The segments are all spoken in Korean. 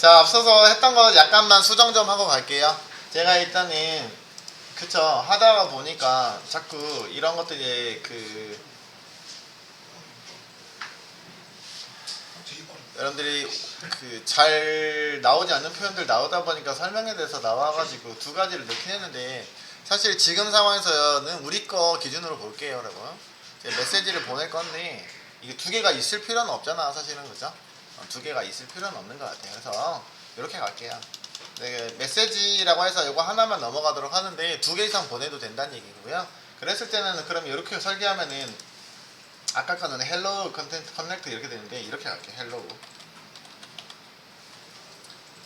자, 앞서서 했던 거 약간만 수정 좀 하고 갈게요. 제가 일단은 그쵸, 하다가 보니까 자꾸 이런 것들이 여러분들이 잘 나오지 않는 표현들 나오다 보니까 설명에 대해서 나와가지고 두 가지를 넣긴 했는데, 사실 지금 상황에서는 우리 거 기준으로 볼게요, 여러분. 제가 메시지를 보낼 건데 이게 두 개가 있을 필요는 없잖아, 사실은. 그죠? 두 개가 있을 필요는 없는 것 같아요. 그래서 이렇게 갈게요. 네, 메시지라고 해서 이거 하나만 넘어가도록 하는데 두 개 이상 보내도 된다는 얘기고요. 그랬을 때는 그럼 이렇게 설계하면은 아까 거는 헬로우 컨텐트 커넥트 이렇게 되는데 이렇게 갈게요. 헬로우.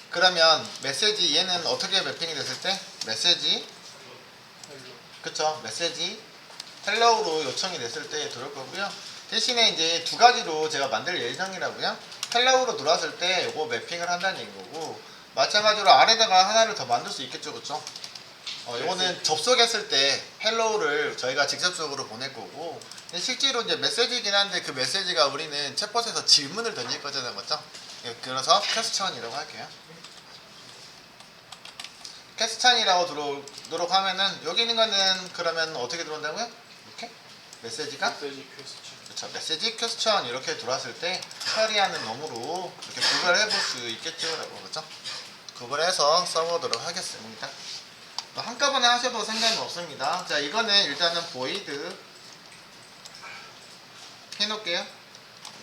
그러면 메시지 얘는 어떻게 매핑이 됐을 때 메시지, 그쵸, 메시지 헬로우로 요청이 됐을 때 들어올 거고요. 대신에 이제 두 가지로 제가 만들 예정이라고요. 헬로우로 들어왔을 때 이거 매핑을 한다는 얘기인 거고, 마찬가지로 아래다가 하나를 더 만들 수 있겠죠, 그쵸? 이거는 접속했을 때 헬로우를 저희가 직접적으로 보낼 거고, 실제로 이제 메시지긴 한데 그 메시지가 우리는 챗봇에서 질문을 던질 거잖아요, 맞죠? 그래서 퀘스천이라고 할게요. 퀘스천이라고 들어오도록 하면은 여기 있는 거는 그러면 어떻게 들어온다고요? 이렇게 메시지가 메시지 퀘스천. 그렇죠. 메시지 퀘스천 이렇게 들어왔을 때 처리하는 놈으로 이렇게 구별해 볼 수 있겠죠, 그렇죠? 구별해서 써보도록 하겠습니다. 한꺼번에 하셔도 상관은 없습니다. 자, 이거는 일단은 void 해놓을게요.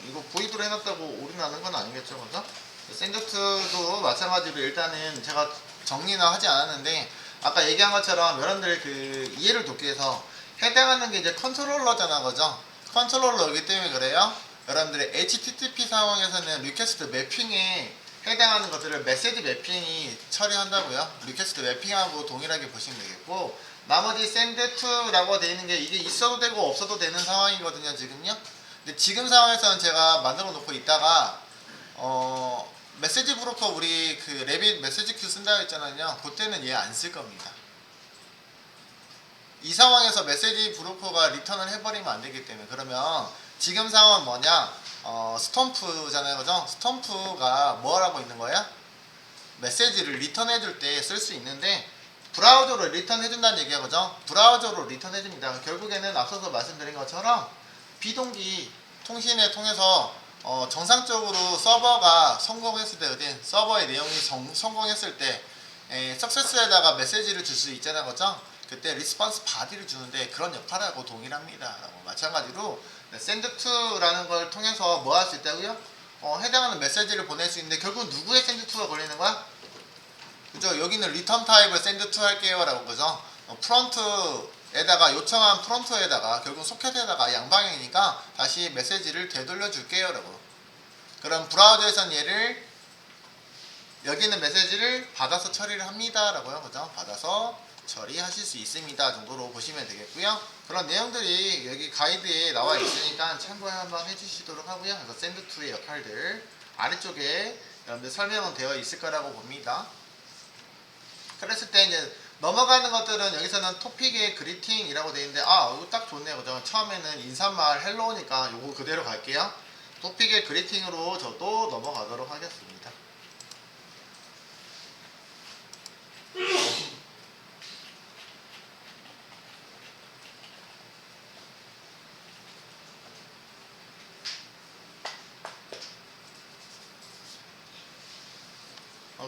이거 void로 해놨다고 오류 나는 건 아니겠죠, 그죠? send-to도 마찬가지로 일단은 제가 정리는 하지 않았는데 아까 얘기한 것처럼 여러분들 이해를 돕기 위해서 해당하는 게 이제 컨트롤러잖아, 그죠? 컨트롤러이기 때문에 그래요. 여러분들의 HTTP 상황에서는 리퀘스트 매핑에 해당하는 것들을 메시지 매핑이 처리한다고요. 리퀘스트 매핑하고 동일하게 보시면 되겠고, 나머지 send to라고 되어 있는 게 이게 있어도 되고 없어도 되는 상황이거든요, 지금요. 근데 지금 상황에서는 제가 만들어 놓고 있다가 메시지 브로커 우리 레빗 메시지 큐 쓴다고 했잖아요. 그때는 얘 안 쓸 겁니다. 이 상황에서 메시지 브로커가 리턴을 해버리면 안 되기 때문에. 그러면 지금 상황은 뭐냐? 스톰프잖아요, 그죠? 스톰프가 뭐라고 있는 거야? 메시지를 리턴해줄 때 쓸 수 있는데 브라우저로 리턴해준다는 얘기야, 그죠? 브라우저로 리턴해줍니다. 결국에는 앞서서 말씀드린 것처럼 비동기 통신을 통해서 정상적으로 서버가 성공했을 때, 서버의 내용이 성공했을 때 석세스에다가 메시지를 줄 수 있잖아요, 그죠? 그때 리스폰스 바디를 주는데 그런 역할하고 동일합니다. 마찬가지로 send to라는 걸 통해서 뭐 할 수 있다고요? 해당하는 메시지를 보낼 수 있는데 결국 누구의 send to가 걸리는 거야? 그죠? 여기는 return 타입을 send to 할게요 라고, 그죠? 프론트에다가 요청한 프론트에다가 결국 소켓에다가 양방향이니까 다시 메시지를 되돌려 줄게요 라고. 그럼 브라우저에선 얘를 여기 있는 메시지를 받아서 처리를 합니다 라고요, 그죠? 받아서 처리하실 수 있습니다 정도로 보시면 되겠고요. 그런 내용들이 여기 가이드에 나와 있으니까 참고 한번 해주시도록 하고요. 그래서 send to의 역할들 아래쪽에 여러분들 설명은 되어 있을 거라고 봅니다. 그랬을 때 이제 넘어가는 것들은 여기서는 토픽의 그리팅이라고 되어 있는데, 이거 딱 좋네요, 그죠? 처음에는 인사말 헬로우니까 요거 그대로 갈게요. 토픽의 그리팅으로 저도 넘어가도록 하겠습니다.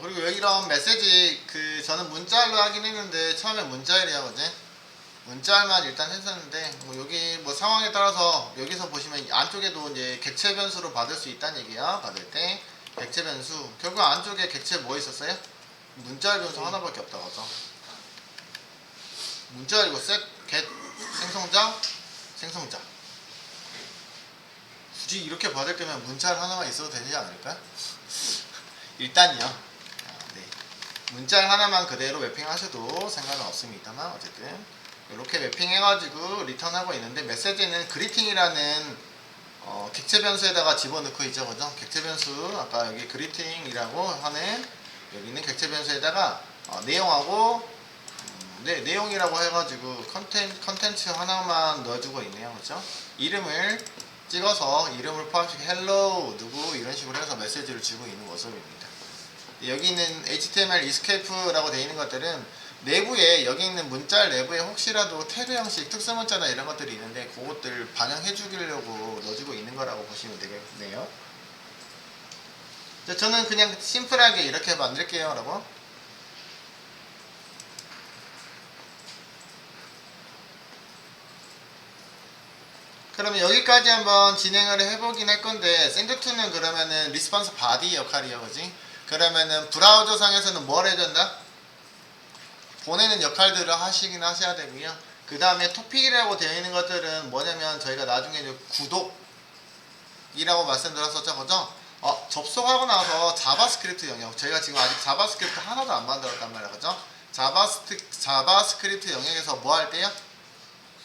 그리고 여기 이런 메시지 저는 문자로 하긴 했는데 처음에 문자일이야, 그지? 문자만 일단 했었는데 여기 상황에 따라서 여기서 보시면 안쪽에도 이제 객체 변수로 받을 수 있다는 얘기야. 받을 때 객체 변수, 결국 안쪽에 객체 뭐 있었어요? 문자일 변수 하나밖에 없다, 그죠? 문자이고 get 생성자 굳이 이렇게 받을 거면 문자를 하나만 있어도 되지 않을까? 일단요. 문자 하나만 그대로 매핑하셔도 상관은 없습니다만 어쨌든 이렇게 매핑해가지고 리턴하고 있는데, 메시지는 그리팅이라는 객체 변수에다가 집어넣고 있죠, 그죠? 객체 변수 아까 여기 그리팅이라고 하는 여기 있는 객체 변수에다가 내용하고 내용이라고 해가지고 컨텐츠 하나만 넣어주고 있네요, 그죠? 이름을 찍어서 이름을 포함시켜 헬로우 누구 이런 식으로 해서 메시지를 주고 있는 모습입니다. 여기 있는 HTML escape라고 되어 있는 것들은 내부에 여기 있는 문자 내부에 혹시라도 태그 형식 특수 문자나 이런 것들이 있는데 그것들 반영해 주려고 넣어주고 있는 거라고 보시면 되겠네요. 저는 그냥 심플하게 이렇게 만들게요 여러분. 그러면 여기까지 한번 진행을 해보긴 할 건데 샌드2는 그러면은 리스폰스 바디 역할이에요, 그지? 그러면은 브라우저 상에서는 뭘 해준다? 보내는 역할들을 하시긴 하셔야 되고요. 그 다음에 토픽이라고 되어 있는 것들은 뭐냐면 저희가 나중에 구독이라고 말씀드렸었죠, 그죠? 접속하고 나서 자바스크립트 영역, 저희가 지금 아직 자바스크립트 하나도 안 만들었단 말이에요, 그죠? 자바스크립트 영역에서 뭐 할 때요?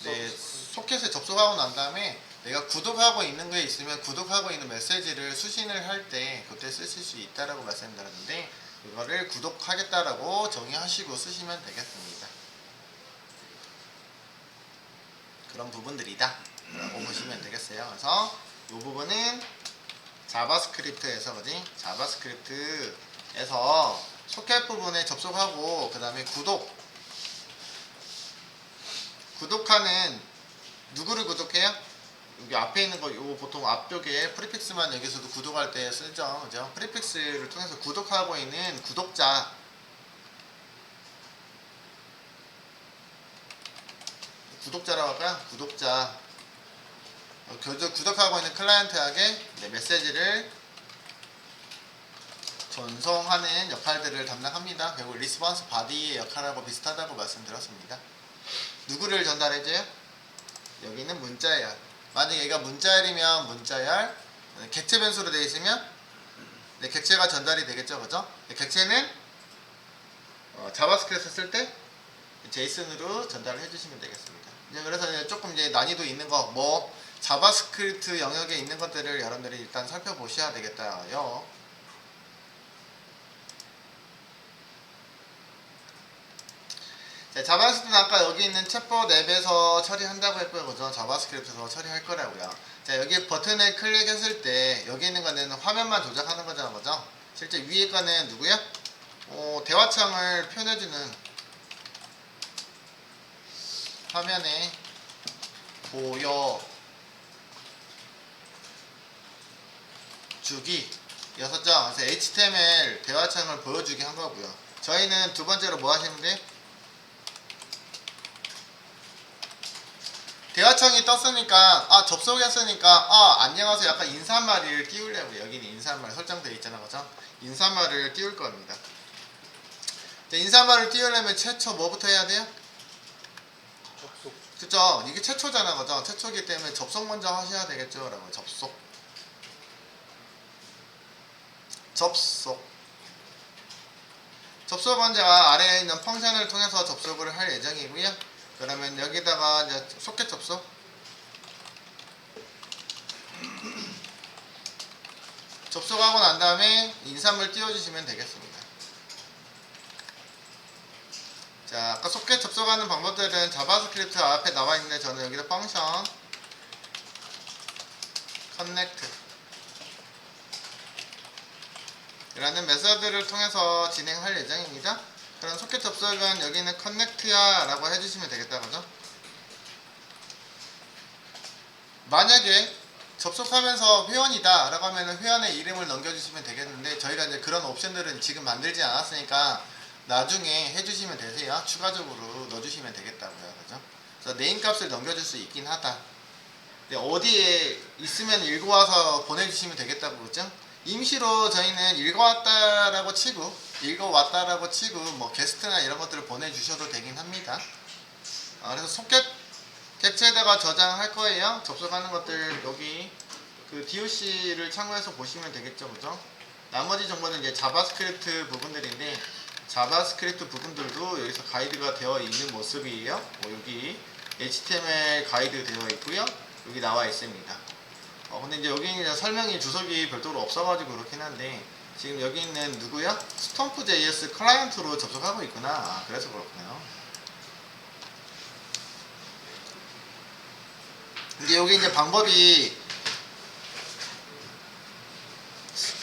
네, 소켓에 접속하고 난 다음에 내가 구독하고 있는 게 있으면 구독하고 있는 메시지를 수신을 할 때 그때 쓰실 수 있다라고 말씀드렸는데 이거를 구독하겠다라고 정의하시고 쓰시면 되겠습니다. 그런 부분들이다 라고 보시면 되겠어요. 그래서 이 부분은 자바스크립트에서 그지? 자바스크립트에서 소켓 부분에 접속하고 그 다음에 구독하는 누구를 구독해요? 여기 앞에 있는 거 요거 보통 앞쪽에 프리픽스만 여기서도 구독할 때 쓰죠, 그죠? 프리픽스를 통해서 구독하고 있는 구독자라고 할까요? 구독자 구독하고 있는 클라이언트에게 메시지를 전송하는 역할들을 담당합니다. 결국 리스폰스 바디의 역할하고 비슷하다고 말씀드렸습니다. 누구를 전달해줘요? 여기는 문자열. 만약에 얘가 문자열이면 문자열, 객체 변수로 되어 있으면 객체가 전달이 되겠죠, 그죠? 객체는 자바스크립트 쓸 때 제이슨으로 전달을 해주시면 되겠습니다. 그래서 이제 조금 이제 난이도 있는 거, 자바스크립트 영역에 있는 것들을 여러분들이 일단 살펴보셔야 되겠다요. 자, 자바스크립트는 아까 여기 있는 챗봇 앱에서 처리한다고 했고요, 그죠? 자바스크립트에서 처리할 거라고요. 자, 여기 버튼을 클릭했을 때 여기 있는 거는 화면만 조작하는 거잖아, 그죠? 실제 위에 거는 누구야? 대화창을 표현해주는 화면에 보여주기 였었죠. 그래서 HTML 대화창을 보여주기 한 거고요. 저희는 두 번째로 뭐 하시면 돼? 대화창이 떴으니까 접속했으니까 안녕하세요 약간 인사말을 띄우려고 여기는 인사말 설정되어 있잖아, 그죠? 인사말을 띄울 겁니다. 자, 인사말을 띄우려면 최초 뭐부터 해야 돼요? 접속. 그쵸? 이게 최초잖아, 그죠? 최초기 때문에 접속 먼저 하셔야 되겠죠, 라고. 접속 먼저가 아래에 있는 펑션을 통해서 접속을 할 예정이고요. 그러면 여기다가 이제 소켓 접속 접속하고 난 다음에 인사물 띄워주시면 되겠습니다. 자, 아까 소켓 접속하는 방법들은 자바스크립트 앞에 나와 있는데 저는 여기다 펑션 커넥트 라는 메서드를 통해서 진행할 예정입니다. 그럼 소켓 접속은 여기는 커넥트야 라고 해주시면 되겠다, 그죠? 만약에 접속하면서 회원이다 라고 하면 회원의 이름을 넘겨주시면 되겠는데 저희가 이제 그런 옵션들은 지금 만들지 않았으니까 나중에 해주시면 되세요. 추가적으로 넣어주시면 되겠다고요, 그죠? 그래서 네임 값을 넘겨줄 수 있긴 하다. 근데 어디에 있으면 읽어와서 보내주시면 되겠다고, 그죠? 임시로 저희는 읽어왔다라고 치고 뭐 게스트나 이런 것들을 보내주셔도 되긴 합니다. 그래서 소켓 캡처에다가 저장할 거예요. 접속하는 것들 여기 그 DOC를 참고해서 보시면 되겠죠, 그죠? 나머지 정보는 이제 자바스크립트 부분들인데 자바스크립트 부분들도 여기서 가이드가 되어 있는 모습이에요. 여기 HTML 가이드 되어 있고요. 여기 나와 있습니다. 근데 이제 여기 있는 설명이 주석이 별도로 없어가지고 그렇긴 한데 지금 여기 있는 누구야? 스톰프.js 클라이언트로 접속하고 있구나. 그래서 그렇군요. 근데 여기 이제 방법이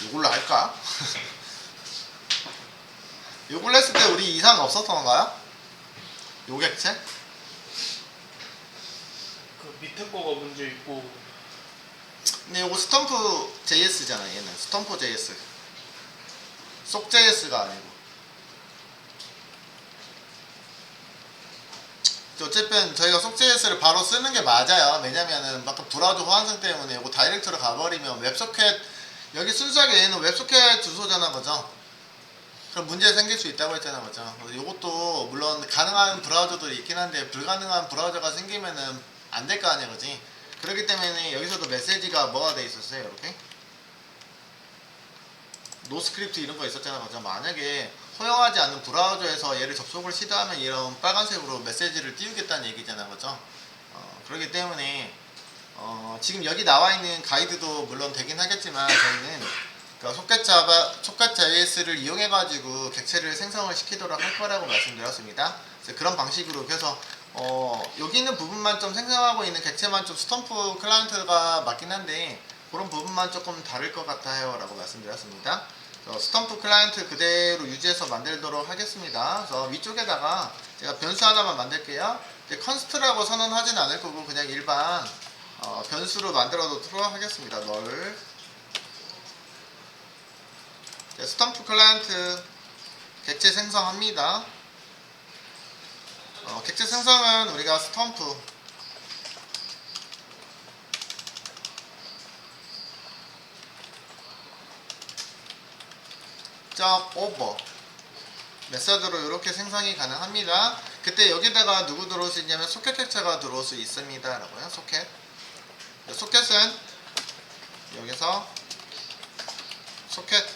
이걸로 할까? 요걸 했을 때 우리 이상 없었던가요? 요 객체? 그 밑에 거가 문제 있고 근데 요거 스톰프 JS잖아. 얘는 스톰프 JS. 속 JS가 아니고. 어쨌든 저희가 속 JS를 바로 쓰는 게 맞아요. 왜냐면은 아까 브라우저 호환성 때문에 요거 다이렉트로 가버리면 웹소켓, 여기 순수하게 얘는 웹소켓 주소잖아, 그죠? 그럼 문제 생길 수 있다고 했잖아, 그죠? 요것도 물론 가능한 브라우저도 있긴 한데 불가능한 브라우저가 생기면은 안 될 거 아니야, 그지? 그렇기 때문에 여기서도 메시지가 뭐가 돼 있었어요, 이렇게? 노스크립트 이런 거 있었잖아, 그죠? 만약에 허용하지 않는 브라우저에서 얘를 접속을 시도하면 이런 빨간색으로 메시지를 띄우겠다는 얘기잖아, 그죠? 그렇기 때문에 지금 여기 나와 있는 가이드도 물론 되긴 하겠지만 저희는 소켓 JS를 이용해 가지고 객체를 생성을 시키도록 할 거라고 말씀드렸습니다. 그래서 그런 방식으로 그래서 여기 있는 부분만 좀 생성하고 있는 객체만 좀 스톰프 클라이언트가 맞긴 한데 그런 부분만 조금 다를 것 같아요 라고 말씀드렸습니다. 스톰프 클라이언트 그대로 유지해서 만들도록 하겠습니다. 그래서 위쪽에다가 제가 변수 하나만 만들게요. 컨스트라고 선언하지는 않을 거고 그냥 일반 변수로 만들어 놓도록 하겠습니다. 널 스톰프 클라이언트 객체 생성합니다. 객체 생성은 우리가 스톰프 오버 메서드로 이렇게 생성이 가능합니다. 그때 여기다가 누구 들어올 수 있냐면 소켓 객체가 들어올 수 있습니다 라고요. 소켓은 여기서 소켓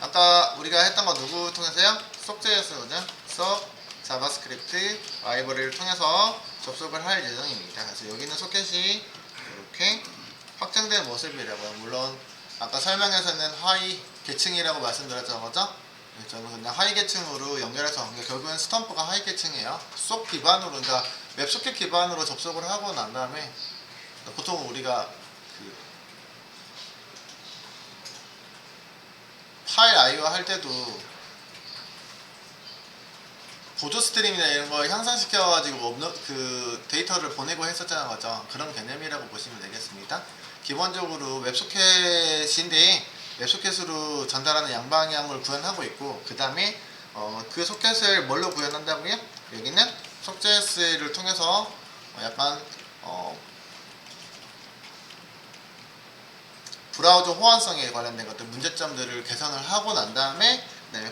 아까 우리가 했던 거 누구 통해서요? 속JS 그죠? 속 자바스크립트 라이브러리를 통해서 접속을 할 예정입니다. 그래서 여기는 소켓이 이렇게 확장된 모습이라고요. 물론 아까 설명에서는 하이 계층이라고 말씀드렸죠, 그죠? 저는 그냥 하이 계층으로 연결해서 결국은 스톰프가 하이 계층이에요. 속 기반으로 그러니까 웹소켓 기반으로 접속을 하고 난 다음에 보통 우리가 그 파일 IO 할 때도 보조 스트림이나 이런 거 향상시켜가지고 그 데이터를 보내고 했었잖아요, 맞죠? 그런 개념이라고 보시면 되겠습니다. 기본적으로 웹소켓인데 웹소켓으로 전달하는 양방향을 구현하고 있고 그 다음에 그 소켓을 뭘로 구현한다고요? 여기는 속JS를 통해서 약간 브라우저 호환성에 관련된 것들 문제점들을 개선을 하고 난 다음에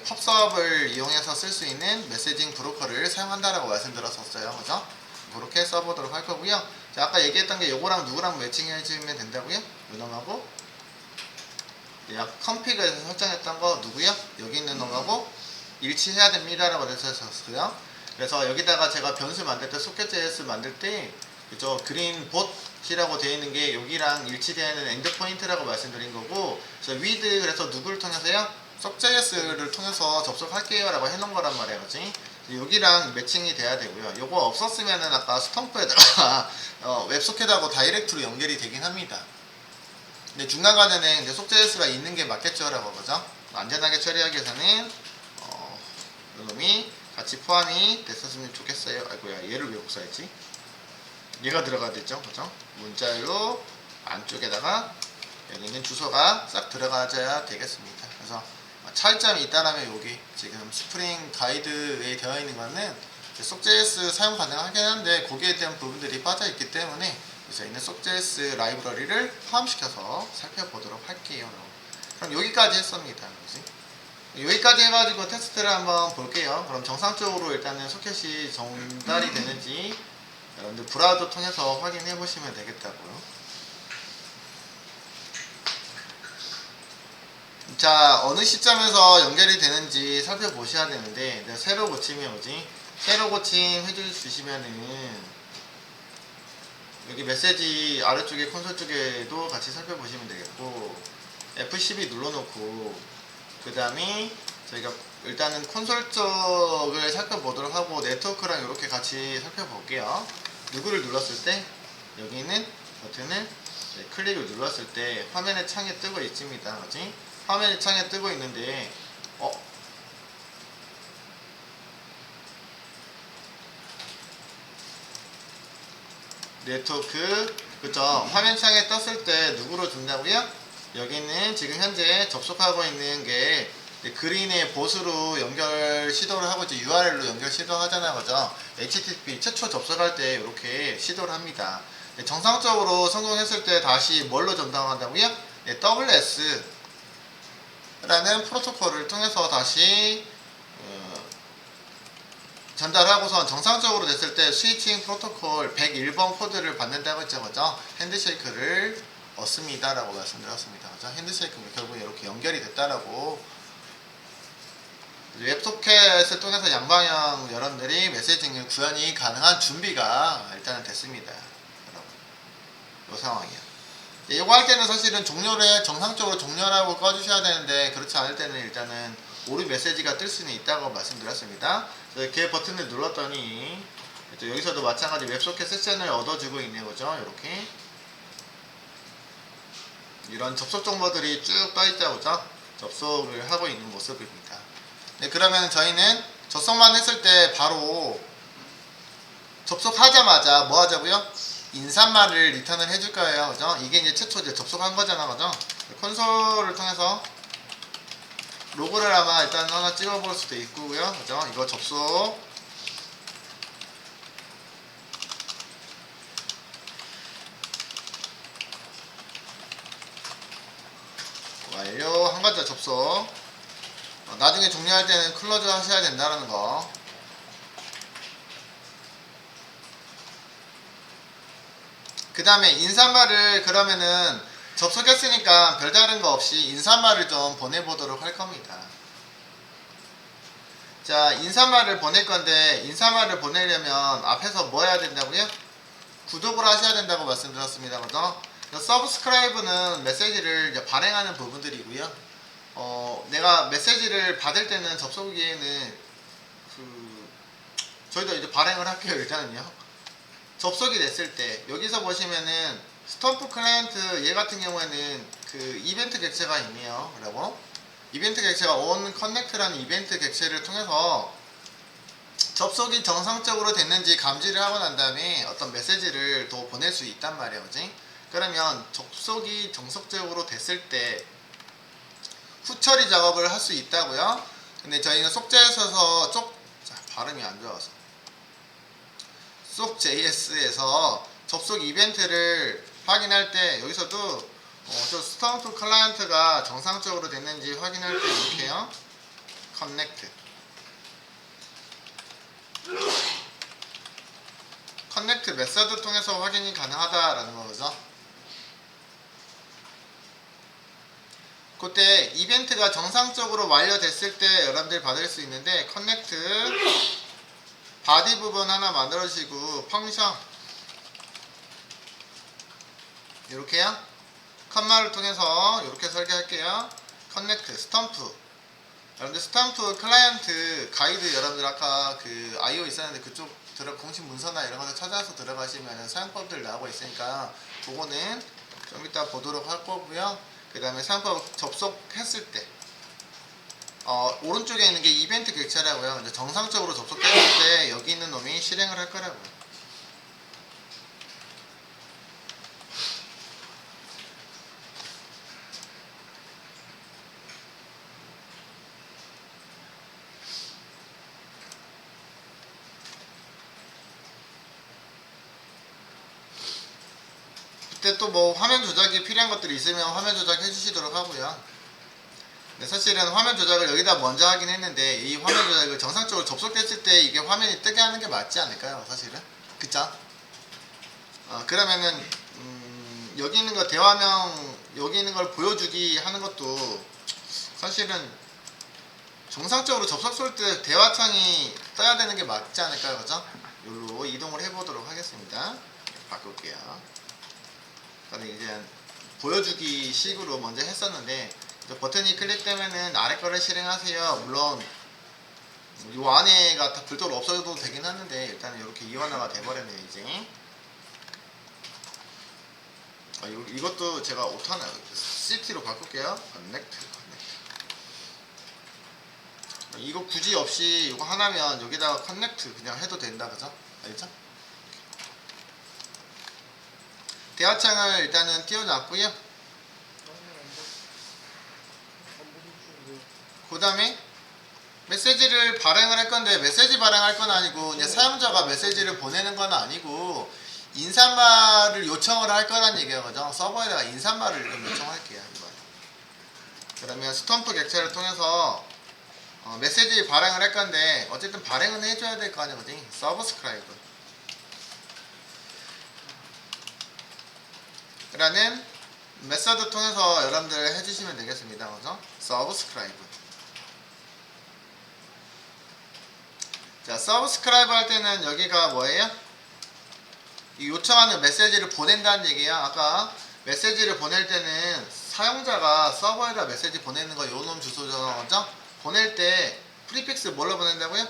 펍섭을 이용해서 쓸 수 있는 메시징 브로커를 사용한다라고 말씀드렸었어요. 그죠? 그렇게 써보도록 할 거고요. 자, 아까 얘기했던 게 요거랑 누구랑 매칭해주면 된다고요? 요놈하고 컴픽을 설정했던 거 누구요? 여기 있는 놈하고 일치해야 됩니다 라고 했었어요. 그래서 여기다가 제가 변수 만들 때 소켓JS 만들 때 그죠? 그린 봇이라고 되어 있는 게 여기랑 일치되는 엔드포인트라고 말씀드린 거고 그래서 with 그래서 누구를 통해서요? 속JS를 통해서 접속할게요 라고 해놓은 거란 말이에요. 그치? 여기랑 매칭이 돼야 되고요. 요거 없었으면은 아까 스톰프에다가 웹소켓하고 다이렉트로 연결이 되긴 합니다. 근데 중간간에는 이제 속JS가 있는 게 맞겠죠 라고 그죠? 안전하게 처리하기 위해서는 이놈이 같이 포함이 됐었으면 좋겠어요. 아이고야 얘를 왜 복사했지? 얘가 들어가야 되죠, 그죠? 문자열로 안쪽에다가 여기 있는 주소가 싹 들어가야 되겠습니다. 그래서 차이점이 있다라면 여기 지금 스프링 가이드에 되어 있는 거는 속JS 사용 가능하긴 한데 거기에 대한 부분들이 빠져 있기 때문에 저희는 속JS 라이브러리를 포함시켜서 살펴보도록 할게요. 그럼 여기까지 했습니다. 그치? 여기까지 해가지고 테스트를 한번 볼게요. 그럼 정상적으로 일단은 소켓이 전달이 되는지 여러분들 브라우저 통해서 확인해 보시면 되겠다고요. 자, 어느 시점에서 연결이 되는지 살펴보셔야 되는데 새로 고침이 오지? 새로 고침 해주시면은 여기 메시지 아래쪽에 콘솔 쪽에도 같이 살펴보시면 되겠고 F12 눌러놓고 그 다음에 저희가 일단은 콘솔 쪽을 살펴보도록 하고 네트워크랑 이렇게 같이 살펴볼게요. 누구를 눌렀을 때 여기 있는 버튼을 클릭을 눌렀을 때 화면에 창에 뜨고 있습니다. 그렇지? 화면에 창에 뜨고 있는데 네트워크, 그쵸? 화면창에 떴을 때 누구로 준다고요? 여기는 지금 현재 접속하고 있는 게 그린의 보스로 연결 시도를 하고 이제 URL로 연결 시도하잖아요, 그죠? HTTP 최초 접속할 때 이렇게 시도를 합니다. 정상적으로 성공했을 때 다시 뭘로 전달한다고요? WS 라는 프로토콜을 통해서 다시 전달하고선 정상적으로 됐을 때 스위칭 프로토콜 101번 코드를 받는다고 했죠, 그죠? 핸드쉐이크를 얻습니다 라고 말씀드렸습니다, 그죠? 핸드쉐이크는 결국 이렇게 연결이 됐다라고. 웹소켓을 통해서 양방향 여러분들이 메시징을 구현이 가능한 준비가 일단은 됐습니다, 여러분. 이 상황이야. 이거 할 때는 사실은 종료를 정상적으로 종료라고 꺼주셔야 되는데 그렇지 않을 때는 일단은 오류 메시지가 뜰 수는 있다고 말씀드렸습니다. 이렇게 버튼을 눌렀더니 여기서도 마찬가지 웹소켓 세션을 얻어주고 있네요, 그죠? 이렇게 이런 접속 정보들이 쭉 떠있죠, 그죠? 접속을 하고 있는 모습입니다. 네, 그러면 저희는 접속만 했을 때 바로 접속하자마자 뭐 하자고요? 인사말을 리턴을 해줄 거예요, 그죠? 이게 이제 최초 이제 접속한 거잖아, 그죠? 콘솔을 통해서 로고를 아마 일단 하나 찍어볼 수도 있고요, 그죠? 이거 접속 완료. 한 가지 접속. 나중에 종료할 때는 클로즈 하셔야 된다는 거. 그 다음에 인사말을 그러면은 접속했으니까 별다른 거 없이 인사말을 좀 보내보도록 할 겁니다. 자, 인사말을 보낼 건데 인사말을 보내려면 앞에서 뭐 해야 된다고요? 구독을 하셔야 된다고 말씀드렸습니다, 그죠? 서브스크라이브는 메시지를 이제 발행하는 부분들이고요. 내가 메시지를 받을 때는 접속기에는 저희도 이제 발행을 할게요. 일단은요, 접속이 됐을 때 여기서 보시면은 스톰프 클라이언트 얘 같은 경우에는 그 이벤트 객체가 있네요, 여러분. 이벤트 객체가 on connect라는 이벤트 객체를 통해서 접속이 정상적으로 됐는지 감지를 하고 난 다음에 어떤 메시지를 또 보낼 수 있단 말이에요, 그지? 그러면 접속이 정석적으로 됐을 때 후처리 작업을 할 수 있다고요. 근데 저희는 속JS에서 발음이 안 좋아서 속JS에서 접속 이벤트를 확인할 때 여기서도 저 스톰프 클라이언트가 정상적으로 됐는지 확인할 때 이렇게요, 커넥트 메서드 통해서 확인이 가능하다라는 거죠. 그때 이벤트가 정상적으로 완료됐을 때 여러분들이 받을 수 있는데 커넥트 바디 부분 하나 만들어주시고 펑션 이렇게요, 컴마를 통해서 이렇게 설계할게요. 커넥트 스톰프. 여러분들 스톰프 클라이언트 가이드 여러분들 아까 그 IO 있었는데 그쪽 공식 문서나 이런 것을 찾아서 들어가시면 사용법들 나오고 있으니까 그거는 좀 이따 보도록 할 거고요. 그 다음에 사용법 접속했을 때 오른쪽에 있는 게 이벤트 객체라고요. 이제 정상적으로 접속했을 때 여기 있는 놈이 실행을 할 거라고요. 그때 또 뭐 화면 조작이 필요한 것들이 있으면 화면 조작 해주시도록 하고요. 네, 사실은 화면 조작을 여기다 먼저 하긴 했는데 이 화면 조작을 정상적으로 접속했을 때 이게 화면이 뜨게 하는 게 맞지 않을까요, 사실은? 그쵸? 그러면은 여기 있는 거 대화명 여기 있는 걸 보여주기 하는 것도 사실은 정상적으로 접속할 때 대화창이 떠야 되는 게 맞지 않을까요, 그죠? 여기로 이동을 해보도록 하겠습니다. 바꿀게요. 그다음에 이제 보여주기 식으로 먼저 했었는데 버튼이 클릭되면은 아래 거를 실행하세요. 물론 이 안에가 다 별도로 없어도 되긴 하는데 일단은 이렇게 이완화가 돼버렸네요, 이제. 이것도 제가 오타나 CT로 바꿀게요. 커넥트. 이거 굳이 없이 이거 하나면 여기다가 커넥트 그냥 해도 된다, 그죠? 알죠? 대화창을 일단은 띄워놨고요. 그 다음에 메시지를 발행을 할 건데 메시지 발행할 건 아니고 이제 사용자가 메시지를 보내는 건 아니고 인사말을 요청을 할 거란 얘기거든요. 서버에다가 인사말을 좀 요청할게요. 이번에. 그러면 스톰프 객체를 통해서 메시지 발행을 할 건데 어쨌든 발행은 해줘야 될 거 아니거든. 서브스크라이브 라는 메서드 통해서 여러분들 해주시면 되겠습니다. 그죠? 서브스크라이브. 자, 서브스크라이브 할 때는 여기가 뭐예요? 이 요청하는 메시지를 보낸다는 얘기야. 아까 메시지를 보낼 때는 사용자가 서버에다 메시지 보내는 거 요놈 주소잖아. 그죠? 보낼 때 프리픽스 뭘로 보낸다고요?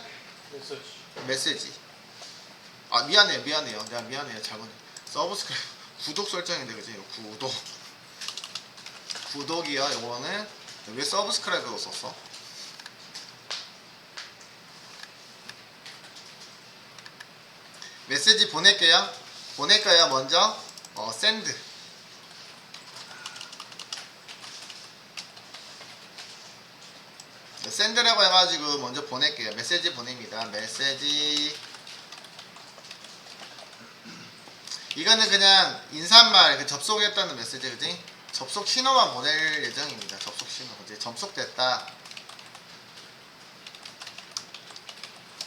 메시지. 아, 미안해요. 내가 미안해요. 잘못해. 서브스크라이브. 구독 설정인데, 그지? 구독이요. 요거는 왜 서브스크라이브로 썼어? 메시지 보낼게요. 먼저 send. send라고 해가지고 먼저 보낼게요. 메시지 보냅니다. 메시지. 이거는 그냥 인사말 접속했다는 메시지, 그지? 접속 신호만 보낼 예정입니다. 접속 신호. 이제 접속됐다.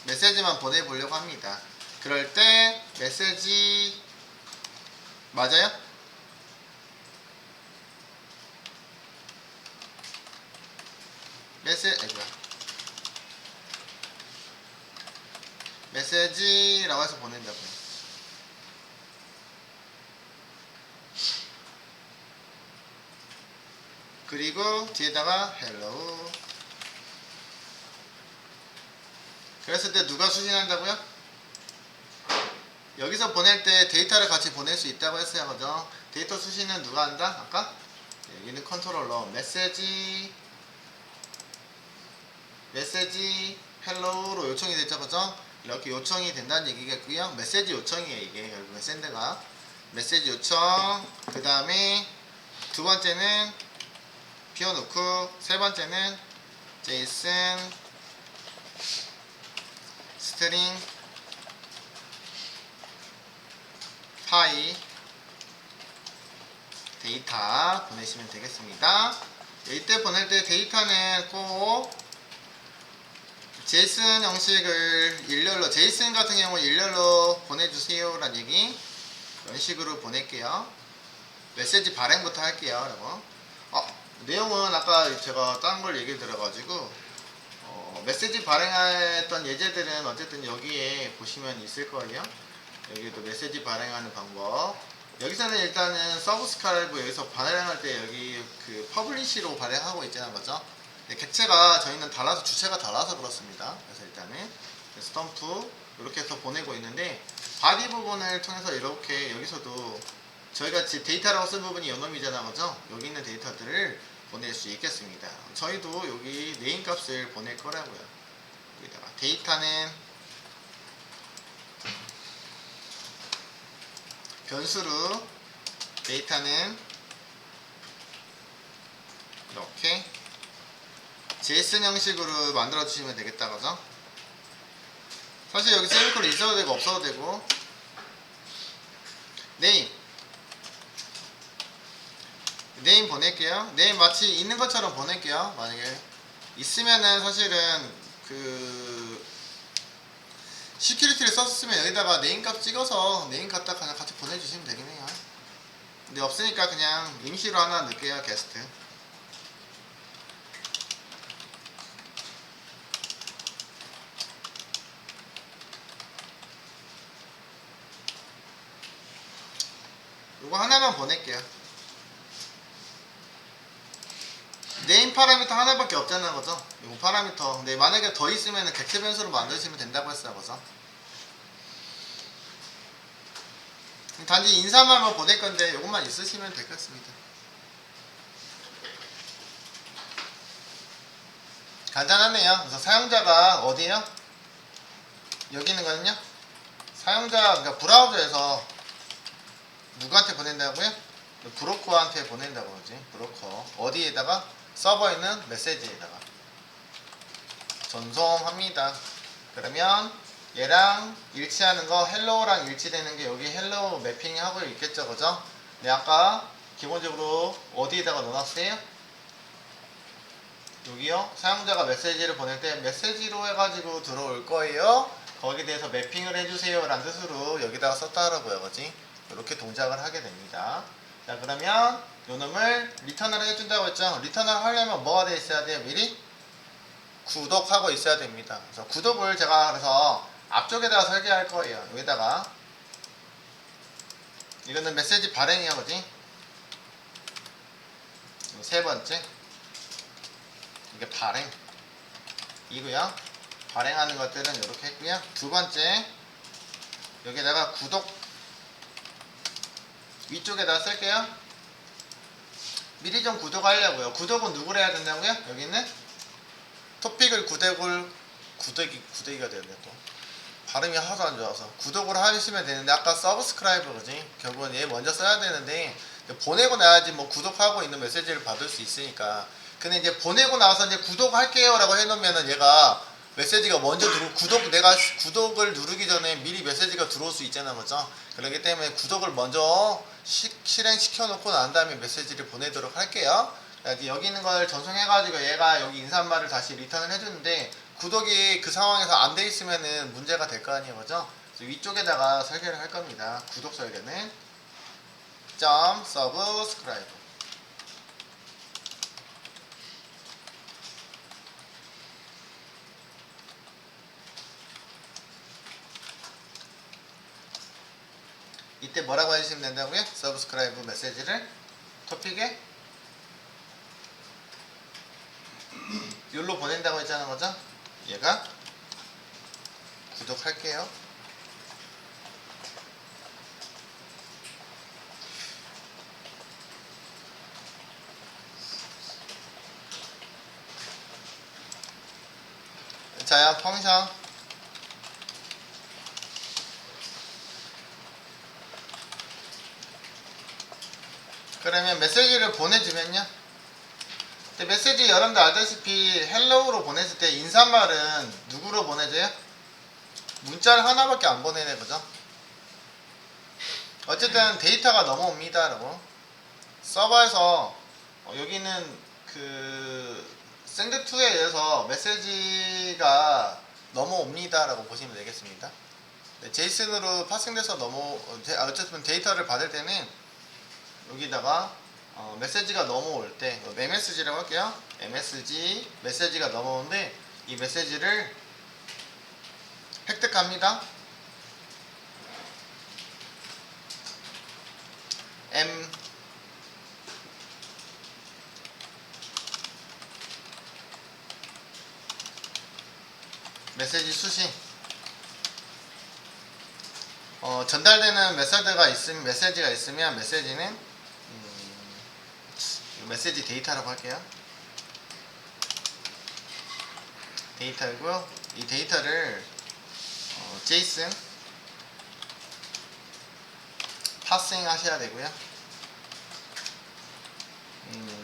메시지만 보내보려고 합니다. 그럴 때 메시지 맞아요? 메시지라고 해서 보낸다고요. 그리고 뒤에다가 hello. 그랬을 때 누가 수신한다고요? 여기서 보낼 때 데이터를 같이 보낼 수 있다고 했어요. 그죠? 데이터 수신은 누가 한다? 아까? 여기는 컨트롤러 메시지 헬로우로 요청이 됐죠. 그죠? 이렇게 요청이 된다는 얘기겠고요. 메시지 요청이에요. 이게 결국은 샌드가 메시지 요청. 그 다음에 두 번째는 비워놓고 세 번째는 JSON 스트링 파이 데이터 보내시면 되겠습니다. 이때 보낼 때 데이터는 꼭 JSON 형식을 일렬로, JSON 같은 경우는 일렬로 보내주세요 라는 얘기. 이런 식으로 보낼게요. 메시지 발행부터 할게요. 여러분. 내용은 아까 제가 딴 걸 얘기를 들어가지고 메시지 발행했던 예제들은 어쨌든 여기에 보시면 있을 거예요. 여기도 메시지 발행하는 방법. 여기서는 일단은 서브스크라이브 여기서 발행할 때 여기 그 퍼블리시로 발행하고 있잖아요. 그죠? 객체가 저희는 달라서 주체가 달라서 그렇습니다. 그래서 일단은 스톰프 이렇게 해서 보내고 있는데 바디 부분을 통해서 이렇게 여기서도 저희가 데이터라고 쓴 부분이 요놈이잖아요. 그죠? 여기 있는 데이터들을 보낼 수 있겠습니다. 저희도 여기 네임 값을 보낼 거라고요. 여기다가 데이터는 변수로 데이터는 이렇게 JSON 형식으로 만들어 주시면 되겠다. 그죠? 사실 여기 세미콜 있어도 되고 없어도 되고 네임 보낼게요. 네임 마치 있는 것처럼 보낼게요. 만약에 있으면은 사실은 그 시큐리티를 썼으면 여기다가 네임 값 찍어서 네임 갖다 그냥 같이 보내주시면 되긴 해요. 근데 없으니까 그냥 임시로 하나 넣을게요. 게스트. 이거 하나만 보낼게요. 네임 파라미터 하나밖에 없잖아요. 그죠? 이거 파라미터. 근데 만약에 더 있으면 객체 변수로 만드시면 된다고 했어요. 그죠? 단지 인사말만 보낼 건데 이것만 있으시면 되겠습니다. 간단하네요. 그래서 사용자가 어디에요? 여기 있는 거는요? 사용자, 그러니까 브라우저에서 누구한테 보낸다고요? 브로커한테 보낸다고 그러지. 브로커 어디에다가? 서버에 있는 메시지에다가 전송합니다. 그러면 얘랑 일치하는 거 헬로우랑 일치되는 게 여기 헬로우 매핑 하고 있겠죠, 그죠? 네, 아까 기본적으로 어디에다가 넣어놨어요? 여기요. 사용자가 메시지를 보낼 때 메시지로 해가지고 들어올 거예요. 거기에 대해서 매핑을 해주세요 라는 뜻으로 여기다가 썼다라고요, 그지? 이렇게 동작을 하게 됩니다. 자, 그러면 요 놈을 리턴을 해준다고 했죠. 리턴을 하려면 뭐가 돼 있어야 돼요? 미리 구독하고 있어야 됩니다. 그래서 구독을 제가 그래서 앞쪽에다가 설계할 거예요. 여기다가 이거는 메시지 발행이야, 그지? 세 번째 이게 발행 이고요. 발행하는 것들은 이렇게 했고요. 두 번째 여기다가 구독 위쪽에다 쓸게요. 미리 좀 구독하려고요. 구독은 누구를 해야 된다고요? 여기 있는 토픽을 구독이가 되는데 또 발음이 하도 안 좋아서 구독을 하시면 되는데 아까 서브스크라이브 그지? 결국은 얘 먼저 써야 되는데 보내고 나야지 뭐 구독하고 있는 메시지를 받을 수 있으니까. 근데 이제 보내고 나서 이제 구독할게요 라고 해놓으면은 얘가 메시지가 먼저 내가 구독을 누르기 전에 미리 메시지가 들어올 수 있잖아, 그죠? 그렇기 때문에 구독을 먼저 실행시켜 놓고 난 다음에 메시지를 보내도록 할게요. 여기 있는 걸 전송해가지고 얘가 여기 인사말을 다시 리턴을 해주는데 구독이 그 상황에서 안 돼 있으면은 문제가 될 거 아니에요, 그죠? 그래서 위쪽에다가 설계를 할 겁니다. 구독 설계는 점 서브스크라이브. 이때 뭐라고 해주시면 된다고요? 서브스크라이브 메시지를 토픽에 욜로 보낸다고 했잖아, 그죠? 얘가 구독할게요. 자야 펑션 그러면 메시지를 보내주면요. 근데 메시지 여러분들 알다시피 헬로우로 보냈을 때 인사말은 누구로 보내줘요? 문자를 하나밖에 안 보내네, 그죠? 어쨌든 데이터가 넘어옵니다 라고. 서버에서 여기는 그 샌드2에 의해서 메시지가 넘어옵니다 라고 보시면 되겠습니다. 네, 제이슨으로 파생돼서 어쨌든 데이터를 받을 때는 여기다가 메시지가 넘어올 때 MSG라고 할게요. MSG 메시지가 넘어오는데 이 메시지를 획득합니다. M 메시지 수신 전달되는 메시지가 있으면 메시지는 메시지 데이터라고 할게요. 데이터고요. 이 데이터를 제이슨 파싱 하셔야 되고요.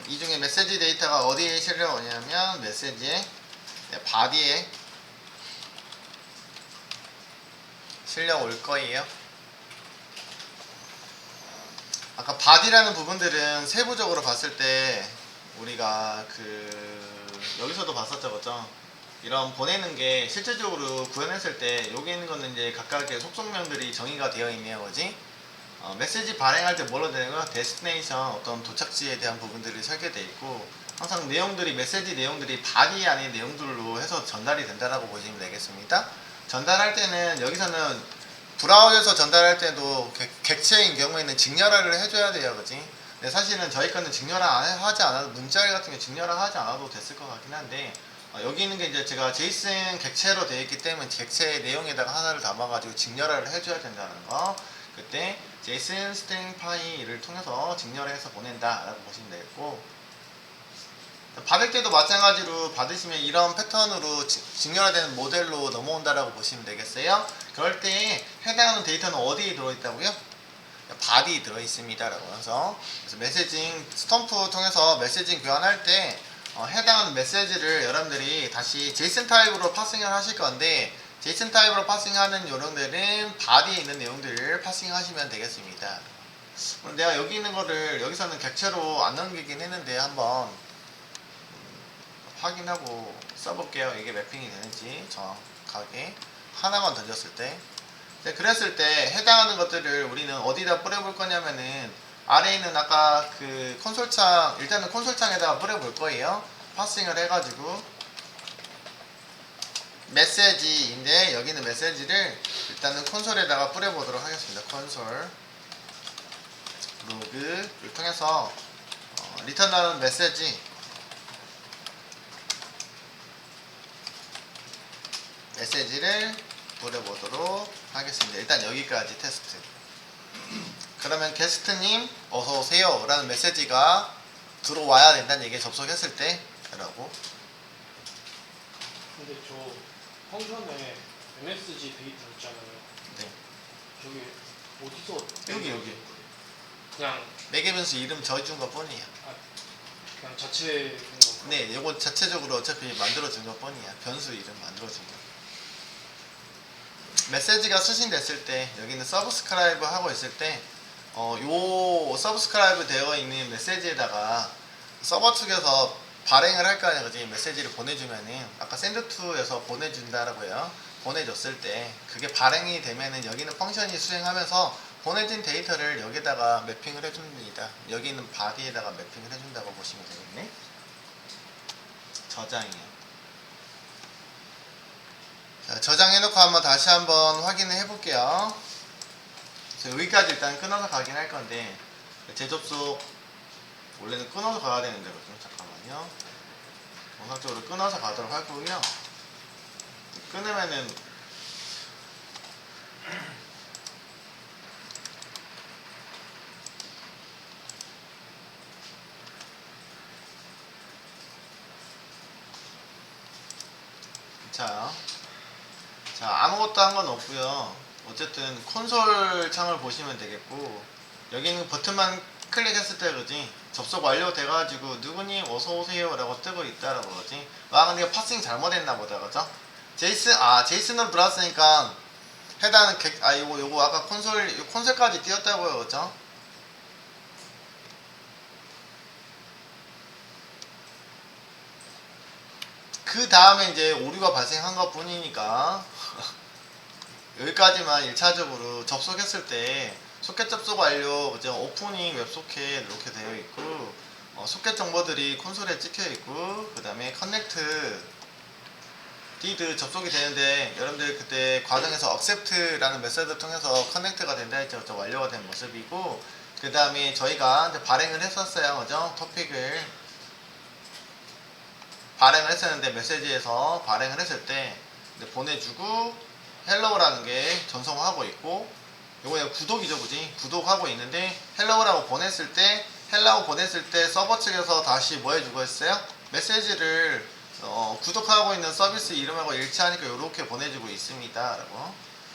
이 중에 메시지 데이터가 어디에 실려 오냐면 메시지의 바디에 실려 올 거예요. 아까 바디라는 부분들은 세부적으로 봤을 때 우리가 여기서도 봤었죠, 그죠? 이런 보내는 게 실질적으로 구현했을 때 여기 있는 거는 이제 각각의 속성명들이 정의가 되어 있네요, 그지? 메시지 발행할 때 뭐로 되는 거야? 데스티네이션 어떤 도착지에 대한 부분들이 설계되어 있고 항상 메시지 내용들이 바디 안의 내용들로 해서 전달이 된다라고 보시면 되겠습니다. 전달할 때는 여기서는 브라우저에서 전달할 때도 객체인 경우에는 직렬화를 해줘야 돼요, 그지? 근데 사실은 저희 거는 직렬화 하지 않아도 문자일 같은 게 직렬화 하지 않아도 됐을 것 같긴 한데 여기 있는 게 이제 제가 제이슨 객체로 되어 있기 때문에 객체의 내용에다가 하나를 담아가지고 직렬화를 해줘야 된다는 거. 그때 제이슨 스트링 파이를 통해서 직렬해서 보낸다라고 보시면 되겠고 받을 때도 마찬가지로 받으시면 이런 패턴으로 직렬화되는 모델로 넘어온다라고 보시면 되겠어요. 그럴 때 해당하는 데이터는 어디에 들어있다고요? 바디 들어 있습니다 라고 해서, 그래서 메시징 스톰프 통해서 메시징 교환할 때 해당하는 메시지를 여러분들이 다시 제이슨 타입으로 파싱을 하실 건데, 제이슨 타입으로 파싱하는 요령들은 바디에 있는 내용들을 파싱하시면 되겠습니다. 그럼 내가 여기 있는 거를 여기서는 객체로 안 넘기긴 했는데 한번 확인하고 써볼게요. 이게 매핑이 되는지 정확하게 하나만 던졌을 때. 그랬을 때 해당하는 것들을 우리는 어디다 뿌려볼 거냐면은, 아래에 있는 아까 그 콘솔창, 일단은 콘솔창에다가 뿌려볼 거예요. 파싱을 해가지고 메시지인데, 여기는 메시지를 일단은 콘솔에다가 뿌려보도록 하겠습니다. 콘솔 로그를 통해서 리턴하는 메시지를 뿌려보도록 하겠습니다. 일단 여기까지 테스트. 그러면 게스트님 어서오세요 라는 메시지가 들어와야 된다는 얘기에 접속했을 때 라고. 근데 저 펑션에 MSG 데이터 있잖아요. 네. 저기 어디서 여기 그냥 매개 변수 이름 적어준 것 뿐이야. 그냥 자체 거. 네, 이거 자체적으로 어차피 만들어준 것 뿐이야. 변수 이름 만들어준 거. 메시지가 수신됐을 때, 여기는 서브스크라이브 하고 있을 때, 요 서브스크라이브 되어 있는 메시지에다가 서버 측에서 발행을 할 거 아니야, 그지? 메시지를 보내주면은, 아까 샌드투에서 보내준다라고 해요. 보내줬을 때, 그게 발행이 되면은 여기는 펑션이 수행하면서 보내진 데이터를 여기다가 매핑을 해줍니다. 여기 있는 바디에다가 매핑을 해준다고 보시면 되겠네. 저장이요. 자, 저장해놓고 한번 다시 한번 확인을 해볼게요. 여기까지 일단 끊어서 가긴 할 건데, 재접속 원래는 끊어서 가야 되는 데거든요. 잠깐만요. 원학적으로 끊어서 가도록 할 거고요. 끊으면은 자, 아무것도 한 건 없고요. 어쨌든 콘솔 창을 보시면 되겠고, 여기는 버튼만 클릭했을 때, 그지? 접속 완료돼가지고 누구니 어서오세요 라고 뜨고 있다라고 그러지. 근데 이거 파싱 잘못했나 보다, 그죠? 제이슨으로 들어왔으니까 해당하는 요거 아까 콘솔까지 띄었다고요, 그죠? 그 다음에 이제 오류가 발생한 것 뿐이니까 여기까지만 1차적으로 접속했을 때 소켓 접속 완료, 그죠? 오프닝 웹소켓 이렇게 되어 있고, 소켓 정보들이 콘솔에 찍혀 있고, 그 다음에 커넥트 디드 접속이 되는데, 여러분들 그때 과정에서 accept라는 메서드 통해서 커넥트가 된다 했죠. 완료가 된 모습이고, 그 다음에 저희가 이제 발행을 했었어요, 그죠? 토픽을 발행을 했었는데, 메시지에서 발행을 했을 때 보내주고 헬로우라는 게 전송하고 있고, 요거 구독이죠, 그지? 구독하고 있는데, 헬로우라고 보냈을 때 서버 측에서 다시 뭐 해주고 했어요? 메시지를 구독하고 있는 서비스 이름하고 일치하니까 이렇게 보내주고 있습니다 라고.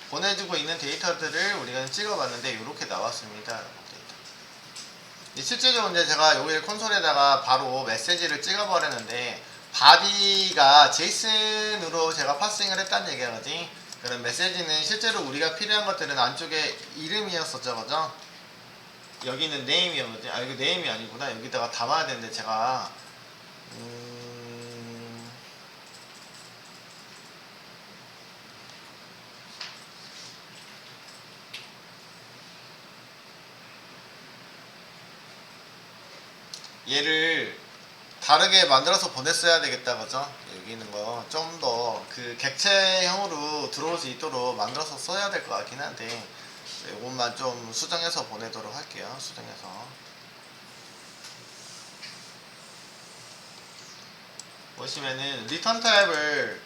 보내주고 있는 데이터들을 우리가 찍어봤는데 이렇게 나왔습니다 라고. 실제적으로 이제 제가 여기 콘솔에다가 바로 메시지를 찍어버렸는데, 바디가 제이슨으로 제가 파싱을 했다는 얘기야, 그지? 그런 메시지는 실제로 우리가 필요한 것들은 안쪽에 이름이었었죠, 그죠? 여기는 name이었는데, 이거 name이 아니구나. 여기다가 담아야 되는데, 제가 얘를 다르게 만들어서 보냈어야 되겠다, 그죠? 여기 있는 거 좀 더 그 객체형으로 들어올 수 있도록 만들어서 써야 될 것 같긴 한데, 이것만 좀 수정해서 보내도록 할게요. 수정해서 보시면은 리턴 타입을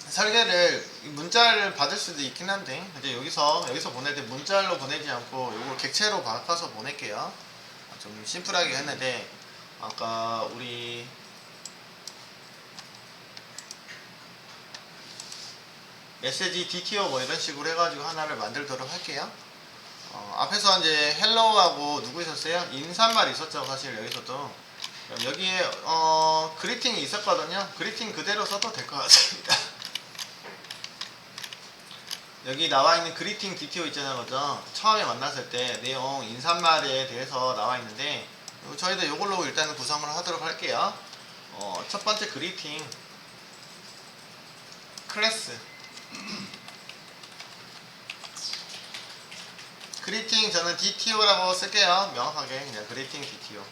설계를 문자를 받을 수도 있긴 한데, 이제 여기서 보낼 때 문자로 보내지 않고 이걸 객체로 바꿔서 보낼게요. 좀 심플하게 했는데, 아까 우리 메시지 DTO 뭐 이런 식으로 해가지고 하나를 만들도록 할게요. 앞에서 이제 헬로우하고 누구 있었어요? 인사말 있었죠, 사실 여기서도. 그럼 여기에 그리팅이 있었거든요. 그리팅 그대로 써도 될 것 같습니다. 여기 나와 있는 그리팅 DTO 있잖아요, 그죠? 처음에 만났을 때 내용 인사말에 대해서 나와 있는데 저희도 이걸로 일단은 구성을 하도록 할게요. 첫 번째 그리팅 클래스. 그리팅 저는 DTO라고 쓸게요. 명확하게 그냥 그리팅 DTO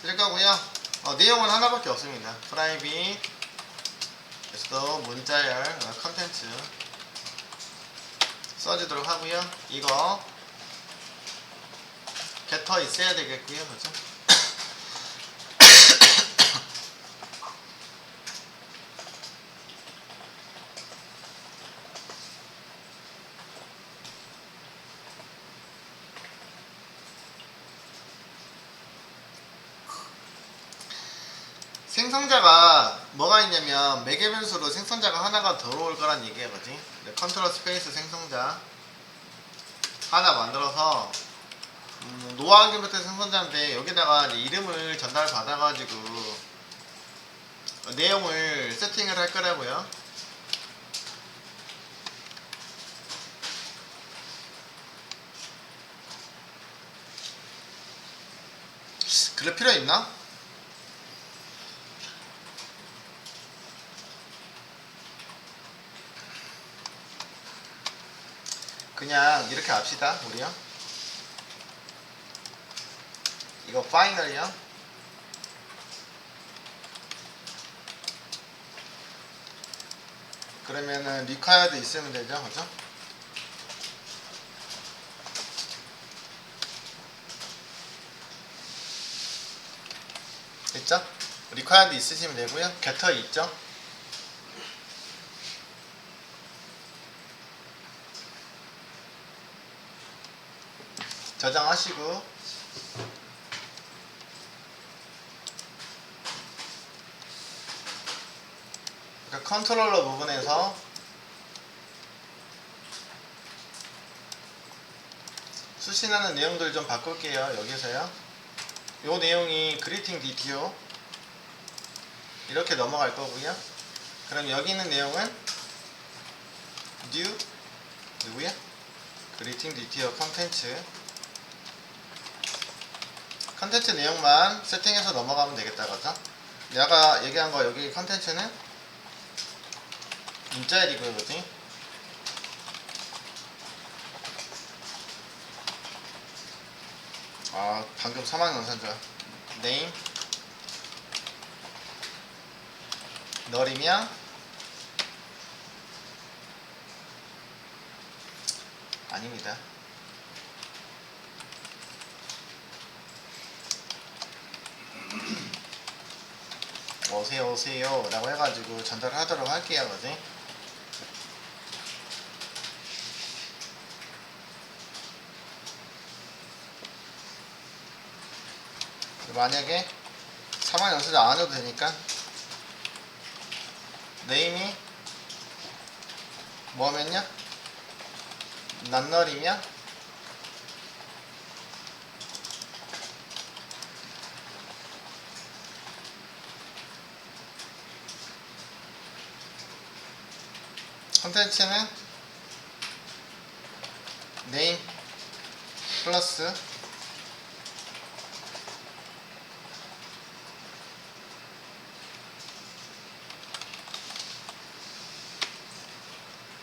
쓸 거고요. 내용은 하나밖에 없습니다. 프라이빗 에서도 문자열 컨텐츠 써주도록 하고요. 이거 getter 있어야 되겠고요, 그죠? 생성자가 뭐가 있냐면 매개 변수로 생성자가 하나가 들어올 거란 얘기야, 그지? 컨트롤 스페이스 생성자 하나 만들어서 노아 아규멘트 생성자인데 여기다가 이제 이름을 전달 받아가지고 내용을 세팅을 할 거라고요. 그럴 필요 있나? 그냥 이렇게 합시다, 우리요. 이거 파이널이요. 그러면은 required 있으면 되죠, 그죠? 있죠? required 있으시면 되고요. getter 있죠? 저장하시고 컨트롤러 부분에서 수신하는 내용들 좀 바꿀게요. 여기서요. 요 내용이 그리팅 DTO 이렇게 넘어갈 거고요. 그럼 여기 있는 내용은 new 누구야? 그리팅 DTO 컨텐츠 컨텐츠 내용만 세팅해서 넘어가면 되겠다, 그죠? 내가 얘기한 거 여기 컨텐츠는 문자일이고요, 그지? 방금 사망연산자 name 널이면 아닙니다. 오세요 오세요 라고 해가지고 전달을 하도록 할게요, 그지? 만약에 사망연산자 안 해도 되니까 네임이 뭐면요? 낱널이면 컨텐츠는 네임 플러스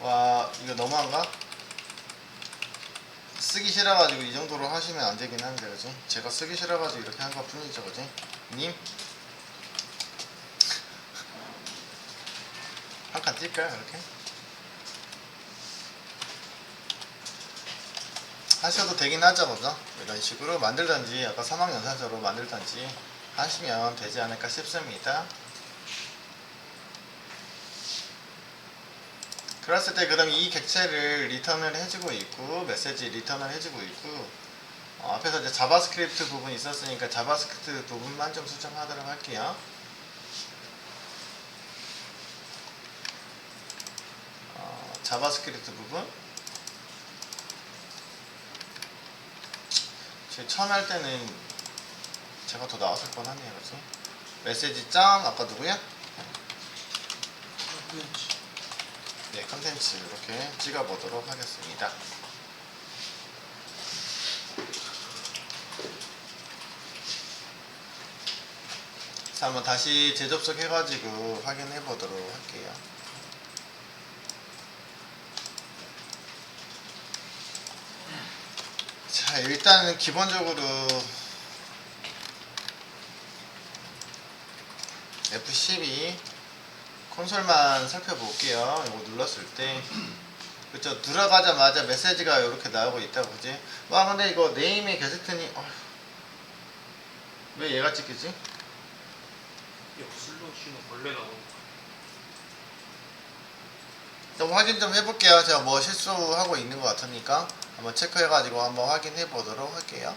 와 이거 너무한가? 쓰기 싫어가지고 이 정도로 하시면 안 되긴 한데, 그지? 제가 쓰기 싫어가지고 이렇게 한 것 뿐이죠, 그지? 님? 한 칸 뛸까요, 이렇게? 하셔도 되긴 하죠, 그죠? 이런 식으로 만들던지, 아까 사망연산자로 만들던지 하시면 되지 않을까 싶습니다. 그랬을 때 그럼 이 객체를 리턴을 해주고 있고 메시지 리턴을 해주고 있고 앞에서 이제 자바스크립트 부분이 있었으니까 자바스크립트 부분만 좀 수정하도록 할게요. 자바스크립트 부분 처음 할 때는 제가 더 나왔을 뻔 하네요. 그치? 메시지 짱 아까 누구야? 네, 컨텐츠 이렇게 찍어보도록 하겠습니다. 자, 한번 다시 재접속해가지고 확인해보도록 할게요. 자, 일단은 기본적으로 F12 콘솔만 살펴볼게요. 이거 눌렀을 때 그쵸, 들어가자마자 메시지가 이렇게 나오고 있다고. 그지? 와, 근데 이거 네임의 게스트니 왜 얘가 찍히지? 슬로시는 원래 나오니까. 좀 확인 좀 해볼게요. 제가 뭐 실수하고 있는 것 같으니까 한번 체크해가지고 한번 확인해 보도록 할게요.